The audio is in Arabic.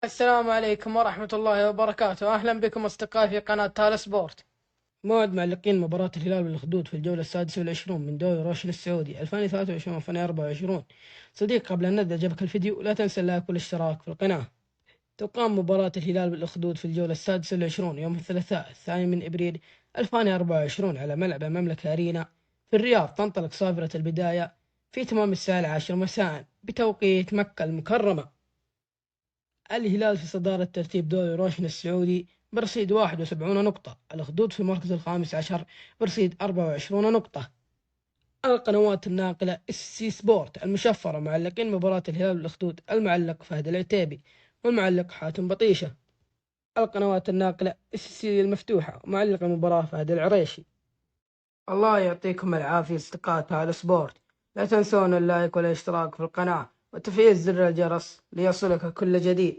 السلام عليكم ورحمة الله وبركاته. أهلا بكم أصدقائي في قناة تال سبورت. موعد معلقين مباراة الهلال والأخدود في الجولة السادسة والعشرون من دوري روشن السعودي 2023-2024. صديق، قبل أن نبدأ جابك الفيديو لا تنسى اللايك والاشتراك في القناة. تقام مباراة الهلال والأخدود في الجولة السادسة والعشرون يوم الثلاثاء 2 أبريل 2024 على ملعب المملكة أرينا في الرياض. تنطلق صافرة البداية في تمام الساعة 10 مساء بتوقيت مكة المكرمة. الهلال في صدارة ترتيب دوري روشن السعودي برصيد 71 نقطة. الأخدود في المركز الخامس عشر برصيد 24 نقطة. القنوات الناقلة سي سبورت المشفرة معلقين مباراة الهلال والأخدود، المعلق فهد العتيبي والمعلق حاتم بطيشة. القنوات الناقلة سي المفتوحة معلق المباراة فهد العريشي. الله يعطيكم العافية أصدقاء تال سبورت. لا تنسون اللايك والاشتراك في القناة وتفعيل زر الجرس ليصلك كل جديد.